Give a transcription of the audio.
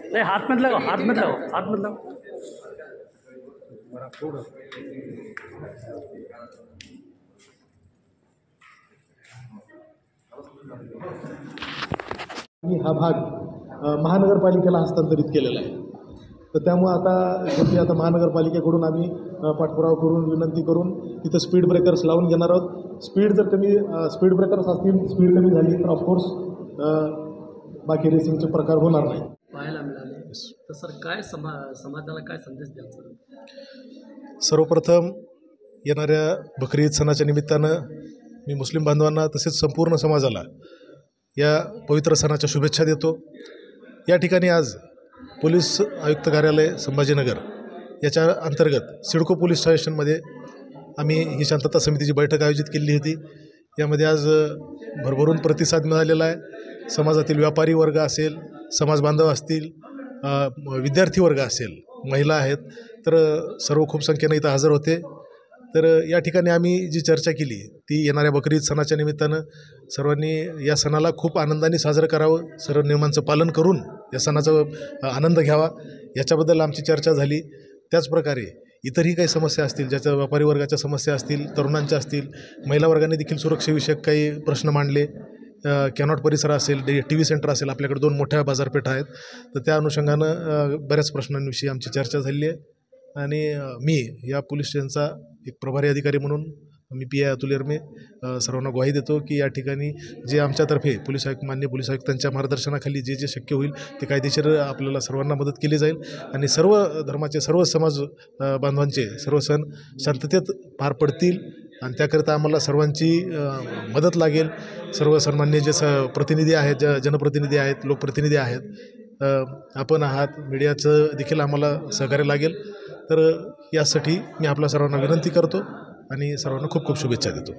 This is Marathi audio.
नहीं, हाथ मत लगाओ, हाथ मत लगाओ, हाथ मत लगाओ। हा भाग महानगरपालिकेला हस्तांतरित केलेला आहे। तर त्यामुळे आता महानगरपालिकेकडून आम्ही पाठपुरावा करून विनंती करून तिथं स्पीड ब्रेकर्स लावून घेणार आहोत। स्पीड ब्रेकर्स असतील, स्पीड कमी झाली तर ऑफकोर्स बाकी रेसिंगचे प्रकार होणार नाही। पाहायला मिळाले तर सर काय समाजाला काय संदेश द्यायचा? सर्वप्रथम येणाऱ्या बकरी ईद सणाच्या निमित्तानं मी मुस्लिम बांधवांना तसेच संपूर्ण समाजाला या पवित्र सणाच्या शुभेच्छा देतो। या ठिकाणी आज पोलीस आयुक्त कार्यालय संभाजीनगर याच्या अंतर्गत सिडको पोलीस स्टेशनमध्ये आम्ही ही शांतता समितीची बैठक आयोजित केली होती। यामध्ये आज भरभरून प्रतिसाद मिळालेला आहे। समाजातील व्यापारी वर्ग असेल, समाज बांधव असतील, विद्यार्थी वर्ग असेल, महिला आहेत, तर सर्व खूप संख्येनं इथं हजर होते। तर या ठिकाणी आम्ही जी चर्चा केली ती येणाऱ्या बकरी ईद सणाच्या निमित्तानं सर्वांनी या सणाला खूप आनंदाने साजरं करावं, सर्व नियमांचं पालन करून या सणाचा आनंद घ्यावा, याच्याबद्दल आमची चर्चा झाली। त्याचप्रकारे इतरही काही समस्या असतील, ज्याच्या व्यापारी वर्गाच्या समस्या असतील, तरुणांच्या असतील, महिला वर्गाने देखील सुरक्षेविषयक काही प्रश्न मांडले। कॅनॉट परिसर असेल, TV सेंटर असेल, आपल्याकडे 2 मोठ्या बाजारपेठा आहेत, तर त्या अनुषंगानं बऱ्याच प्रश्नांविषयी आमची चर्चा झाली आहे। आणि मी या पोलीस स्टेशनचा एक प्रभारी अधिकारी म्हणून मी PI अतुल यर्मे सर्वांना ग्वाही देतो की या ठिकाणी जे आमच्यातर्फे माननीय पोलीस आयुक्तांच्या मार्गदर्शनाखाली जे शक्य होईल ते कायदेशीर आपल्याला सर्वांना मदत केली जाईल आणि सर्व धर्माचे, सर्व समाज बांधवांचे सर्व सण शांततेत पार पडतील आणि त्याकरिता आम्हाला सर्वांची मदत लागेल। सर्व सन्माननीय जे प्रतिनिधी आहेत, जनप्रतिनिधी आहेत, लोकप्रतिनिधी आहेत, आपण आहात, मीडियाचं देखील आम्हाला सहकार्य लागेल। तर यासाठी मी आपल्या सर्वांना विनंती करतो आणि सर्वांना खूप खूप शुभेच्छा देतो।